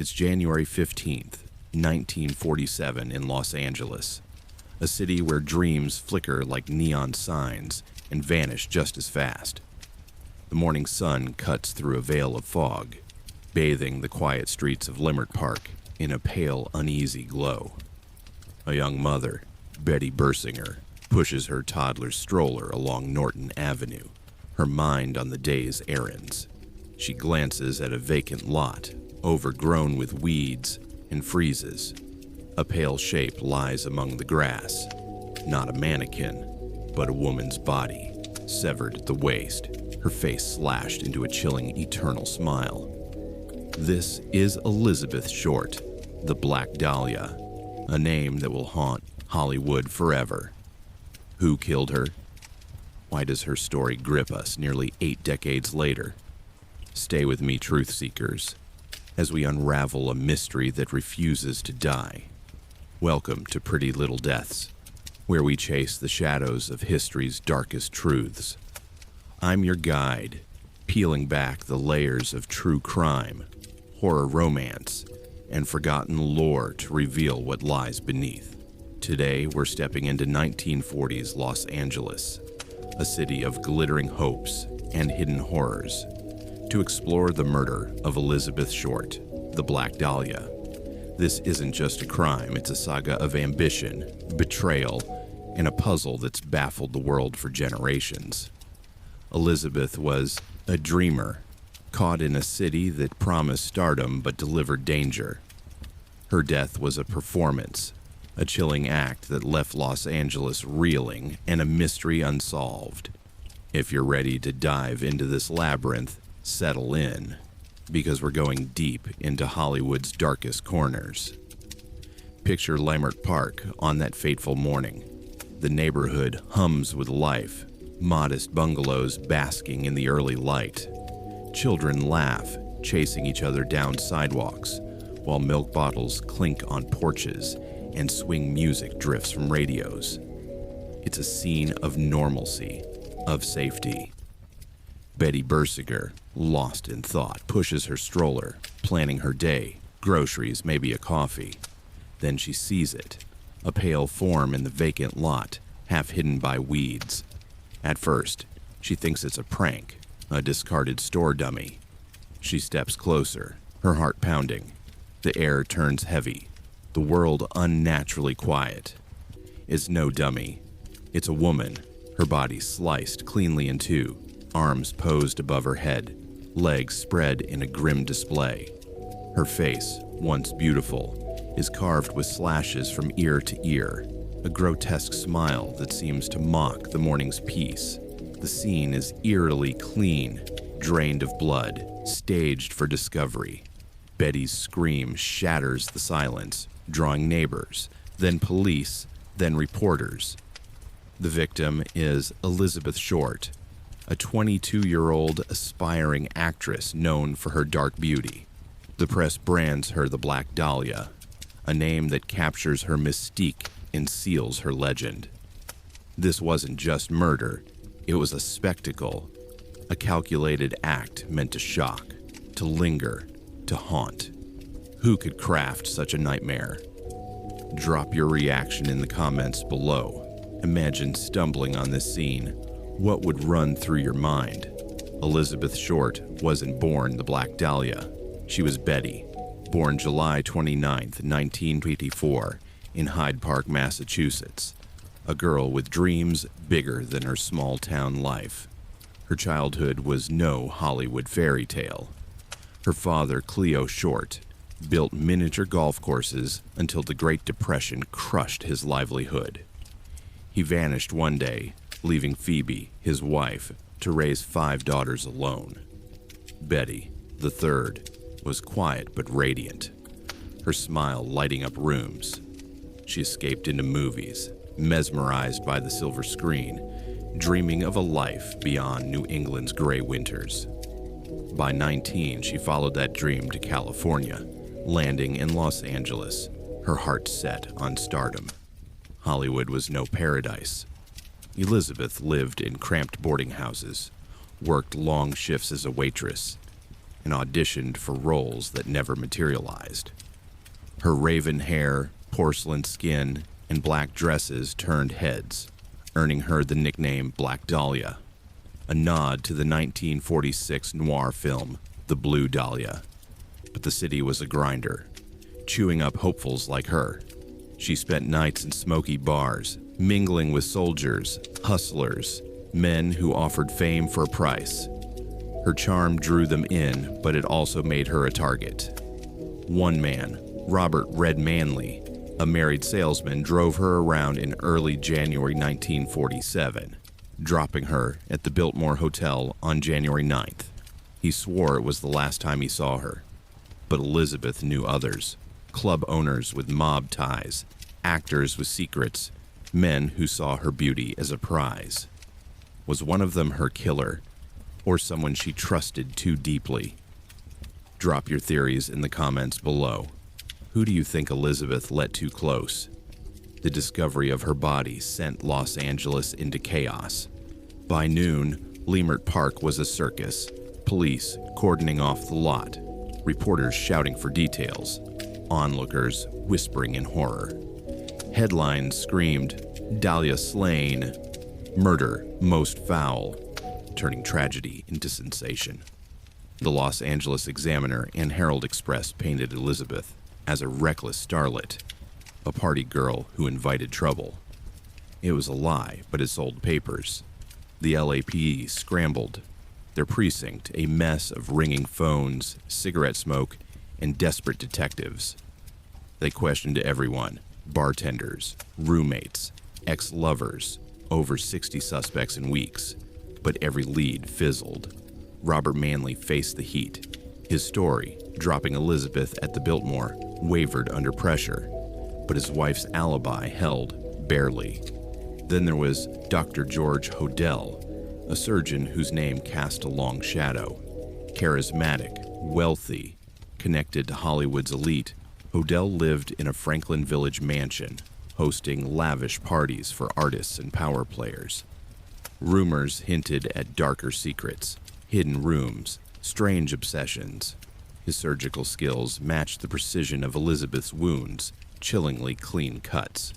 It's January 15th, 1947 in Los Angeles, a city where dreams flicker like neon signs and vanish just as fast. The morning sun cuts through a veil of fog, bathing the quiet streets of Leimert Park in a pale, uneasy glow. A young mother, Betty Bersinger, pushes her toddler's stroller along Norton Avenue, her mind on the day's errands. She glances at a vacant lot, overgrown with weeds, and freezes. A pale shape lies among the grass. Not a mannequin, but a woman's body, severed at the waist, her face slashed into a chilling, eternal smile. This is Elizabeth Short, the Black Dahlia, a name that will haunt Hollywood forever. Who killed her? Why does her story grip us nearly 8 decades later? Stay with me, truth seekers, as we unravel a mystery that refuses to die. Welcome to Pretty Little Deaths, where we chase the shadows of history's darkest truths. I'm your guide, peeling back the layers of true crime, horror romance, and forgotten lore to reveal what lies beneath. Today, we're stepping into 1940s Los Angeles, a city of glittering hopes and hidden horrors, to explore the murder of Elizabeth Short, the Black Dahlia. This isn't just a crime, it's a saga of ambition, betrayal, and a puzzle that's baffled the world for generations. Elizabeth was a dreamer, caught in a city that promised stardom but delivered danger. Her death was a performance, a chilling act that left Los Angeles reeling and a mystery unsolved. If you're ready to dive into this labyrinth, settle in, because we're going deep into Hollywood's darkest corners. Picture Leimert Park on that fateful morning. The neighborhood hums with life, modest bungalows basking in the early light. Children laugh, chasing each other down sidewalks, while milk bottles clink on porches and swing music drifts from radios. It's a scene of normalcy, of safety. Betty Bersinger, lost in thought, pushes her stroller, planning her day, groceries, maybe a coffee. Then she sees it, a pale form in the vacant lot, half hidden by weeds. At first, she thinks it's a prank, a discarded store dummy. She steps closer, her heart pounding. The air turns heavy, the world unnaturally quiet. It's no dummy. It's a woman, her body sliced cleanly in two, arms posed above her head, legs spread in a grim display. Her face, once beautiful, is carved with slashes from ear to ear, a grotesque smile that seems to mock the morning's peace. The scene is eerily clean, drained of blood, staged for discovery. Betty's scream shatters the silence, drawing neighbors, then police, then reporters. The victim is Elizabeth Short, a 22-year-old aspiring actress known for her dark beauty. The press brands her the Black Dahlia, a name that captures her mystique and seals her legend. This wasn't just murder, it was a spectacle, a calculated act meant to shock, to linger, to haunt. Who could craft such a nightmare? Drop your reaction in the comments below. Imagine stumbling on this scene. What would run through your mind? Elizabeth Short wasn't born the Black Dahlia. She was Betty, born July 29th, 1924, in Hyde Park, Massachusetts. A girl with dreams bigger than her small-town life. Her childhood was no Hollywood fairy tale. Her father, Cleo Short, built miniature golf courses until the Great Depression crushed his livelihood. He vanished one day, leaving Phoebe, his wife, to raise 5 daughters alone. Betty, the third, was quiet but radiant, her smile lighting up rooms. She escaped into movies, mesmerized by the silver screen, dreaming of a life beyond New England's gray winters. By 19, she followed that dream to California, landing in Los Angeles, her heart set on stardom. Hollywood was no paradise. Elizabeth lived in cramped boarding houses, worked long shifts as a waitress, and auditioned for roles that never materialized. Her raven hair, porcelain skin, and black dresses turned heads, earning her the nickname Black Dahlia, a nod to the 1946 noir film The Blue Dahlia. But the city was a grinder, chewing up hopefuls like her. She spent nights in smoky bars, mingling with soldiers, hustlers, men who offered fame for a price. Her charm drew them in, but it also made her a target. One man, Robert Red Manley, a married salesman, drove her around in early January 1947, dropping her at the Biltmore Hotel on January 9th. He swore it was the last time he saw her. But Elizabeth knew others. Club owners with mob ties, actors with secrets, men who saw her beauty as a prize. Was one of them her killer, or someone she trusted too deeply? Drop your theories in the comments below. Who do you think Elizabeth let too close? The discovery of her body sent Los Angeles into chaos. By noon, Leimert Park was a circus, police cordoning off the lot, reporters shouting for details, onlookers whispering in horror. Headlines screamed, "Dahlia slain," "Murder most foul," turning tragedy into sensation. The Los Angeles Examiner and Herald Express painted Elizabeth as a reckless starlet, a party girl who invited trouble. It was a lie, but it sold papers. The LAPD scrambled, their precinct a mess of ringing phones, cigarette smoke, and desperate detectives. They questioned everyone: bartenders, roommates, ex-lovers, over 60 suspects in weeks, but every lead fizzled. Robert Manley faced the heat. His story, dropping Elizabeth at the Biltmore, wavered under pressure, but his wife's alibi held barely. Then there was Dr. George Hodel, a surgeon whose name cast a long shadow. Charismatic, wealthy, connected to Hollywood's elite, Hodel lived in a Franklin Village mansion, hosting lavish parties for artists and power players. Rumors hinted at darker secrets, hidden rooms, strange obsessions. His surgical skills matched the precision of Elizabeth's wounds, chillingly clean cuts.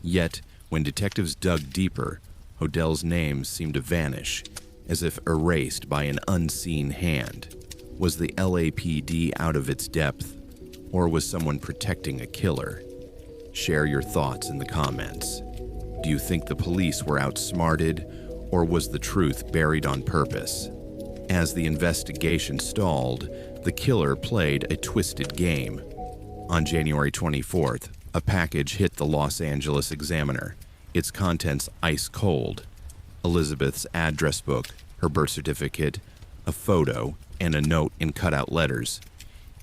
Yet, when detectives dug deeper, Hodel's name seemed to vanish, as if erased by an unseen hand. Was the LAPD out of its depth, or was someone protecting a killer? Share your thoughts in the comments. Do you think the police were outsmarted, or was the truth buried on purpose? As the investigation stalled, the killer played a twisted game. On January 24th, a package hit the Los Angeles Examiner, its contents ice cold. Elizabeth's address book, her birth certificate, a photo, and a note in cutout letters.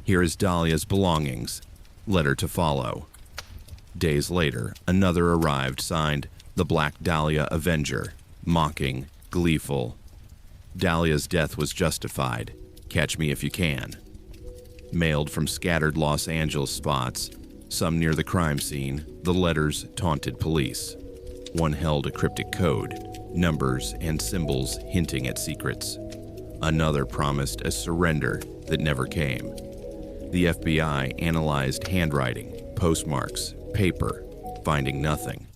"Here is Dahlia's belongings. Letter to follow." Days later, another arrived, signed the Black Dahlia Avenger, mocking, gleeful. Dahlia's death was justified. Catch me if you can. Mailed from scattered Los Angeles spots, some near the crime scene, the letters taunted police. One held a cryptic code, numbers and symbols hinting at secrets. Another promised a surrender that never came. The FBI analyzed handwriting, postmarks, paper, finding nothing.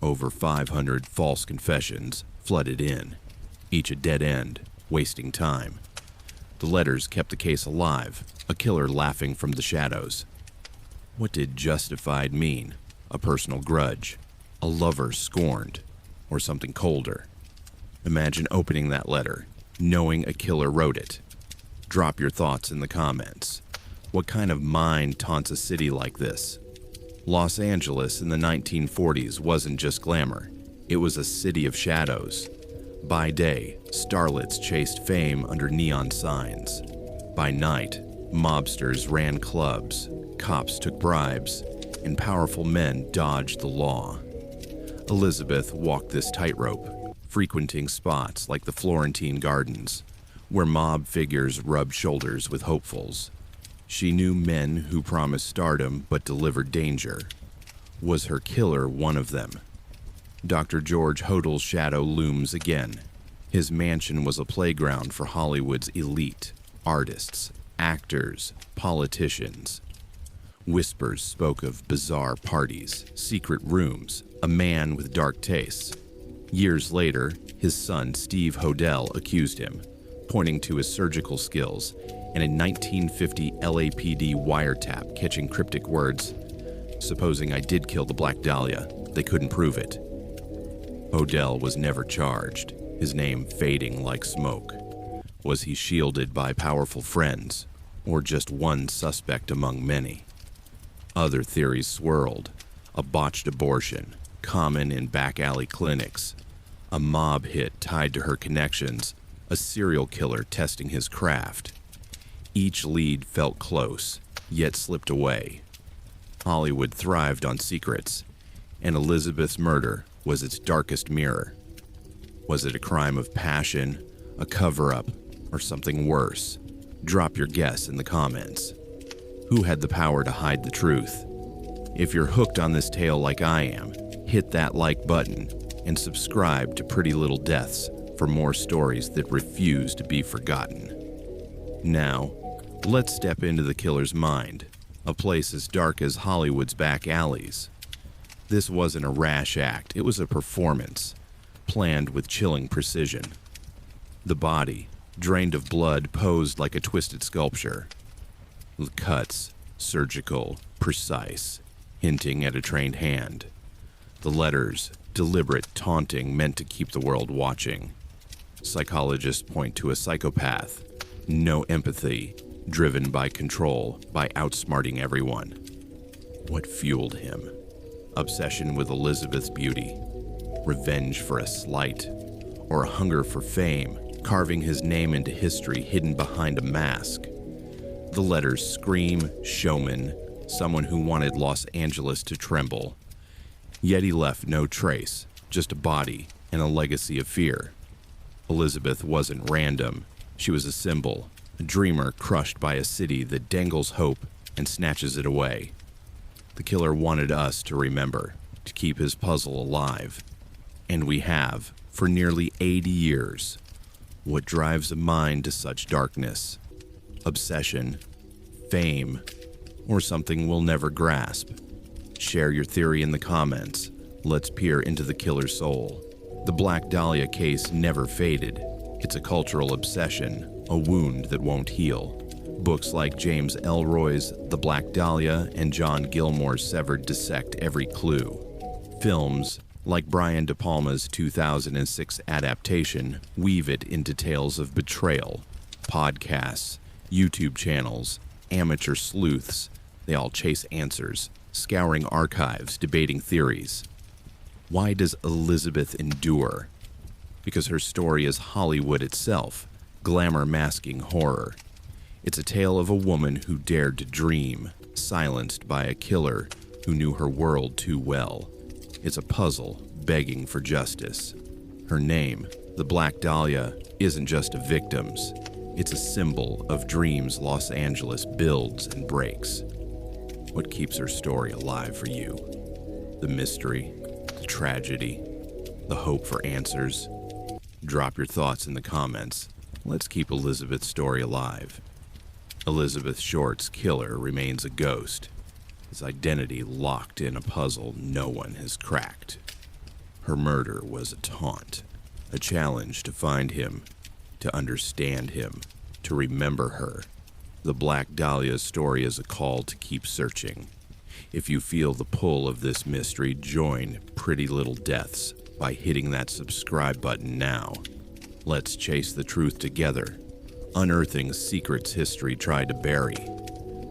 Over 500 false confessions flooded in, each a dead end, wasting time. The letters kept the case alive, a killer laughing from the shadows. What did justified mean? A personal grudge, a lover scorned, or something colder? Imagine opening that letter, knowing a killer wrote it. Drop your thoughts in the comments. What kind of mind taunts a city like this? Los Angeles in the 1940s wasn't just glamour. It was a city of shadows. By day, starlets chased fame under neon signs. By night, mobsters ran clubs, cops took bribes, and powerful men dodged the law. Elizabeth walked this tightrope, frequenting spots like the Florentine Gardens, where mob figures rubbed shoulders with hopefuls. She knew men who promised stardom but delivered danger. Was her killer one of them? Dr. George Hodel's shadow looms again. His mansion was a playground for Hollywood's elite. artists, actors, politicians. Whispers spoke of bizarre parties, secret rooms, a man with dark tastes. Years later, his son Steve Hodel accused him, pointing to his surgical skills and a 1950 LAPD wiretap catching cryptic words. Supposing I did kill the Black Dahlia, they couldn't prove it. Hodel was never charged, his name fading like smoke. Was he shielded by powerful friends, or just one suspect among many? Other theories swirled. A botched abortion, common in back alley clinics. A mob hit tied to her connections. A serial killer testing his craft. Each lead felt close, yet slipped away. Hollywood thrived on secrets, and Elizabeth's murder was its darkest mirror. Was it a crime of passion, a cover-up, or something worse? Drop your guess in the comments. Who had the power to hide the truth? If you're hooked on this tale like I am, hit that like button and subscribe to Pretty Little Deaths for more stories that refuse to be forgotten. Now, let's step into the killer's mind, a place as dark as Hollywood's back alleys. This wasn't a rash act, it was a performance, planned with chilling precision. The body, drained of blood, posed like a twisted sculpture. The cuts, surgical, precise, hinting at a trained hand. The letters, deliberate, taunting, meant to keep the world watching. Psychologists point to a psychopath, no empathy, driven by control, by outsmarting everyone. What fueled him? Obsession with Elizabeth's beauty, revenge for a slight, or a hunger for fame, carving his name into history hidden behind a mask. The letters scream showman, someone who wanted Los Angeles to tremble. Yet he left no trace, just a body and a legacy of fear. Elizabeth wasn't random. She was a symbol, a dreamer crushed by a city that dangles hope and snatches it away. The killer wanted us to remember, to keep his puzzle alive. And we have, for nearly 80 years. What drives a mind to such darkness? Obsession, fame, or something we'll never grasp? Share your theory in the comments. Let's peer into the killer's soul. The Black Dahlia case never faded. It's a cultural obsession, a wound that won't heal. Books like James Ellroy's The Black Dahlia and John Gilmore's Severed dissect every clue. Films, like Brian De Palma's 2006 adaptation, weave it into tales of betrayal. Podcasts, YouTube channels, amateur sleuths, they all chase answers, scouring archives, debating theories. Why does Elizabeth endure? Because her story is Hollywood itself, glamour masking horror. It's a tale of a woman who dared to dream, silenced by a killer who knew her world too well. It's a puzzle begging for justice. Her name, the Black Dahlia, isn't just a victim's. It's a symbol of dreams Los Angeles builds and breaks. What keeps her story alive for you? The mystery, the tragedy, the hope for answers? Drop your thoughts in the comments. Let's keep Elizabeth's story alive. Elizabeth Short's killer remains a ghost, his identity locked in a puzzle no one has cracked. Her murder was a taunt, a challenge to find him, to understand him, to remember her. The Black Dahlia story is a call to keep searching. If you feel the pull of this mystery, join Pretty Little Deaths by hitting that subscribe button now. Let's chase the truth together, unearthing secrets history tried to bury.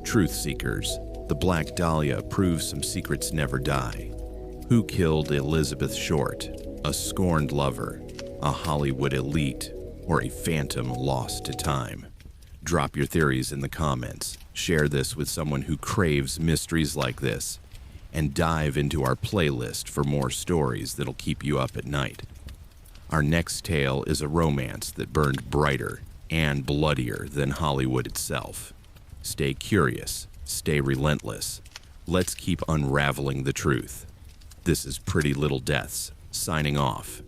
Truth seekers, the Black Dahlia proves some secrets never die. Who killed Elizabeth Short? A scorned lover, a Hollywood elite, or a phantom lost to time? Drop your theories in the comments. Share this with someone who craves mysteries like this, and dive into our playlist for more stories that'll keep you up at night. Our next tale is a romance that burned brighter and bloodier than Hollywood itself. Stay curious, stay relentless. Let's keep unraveling the truth. This is Pretty Little Deaths, signing off.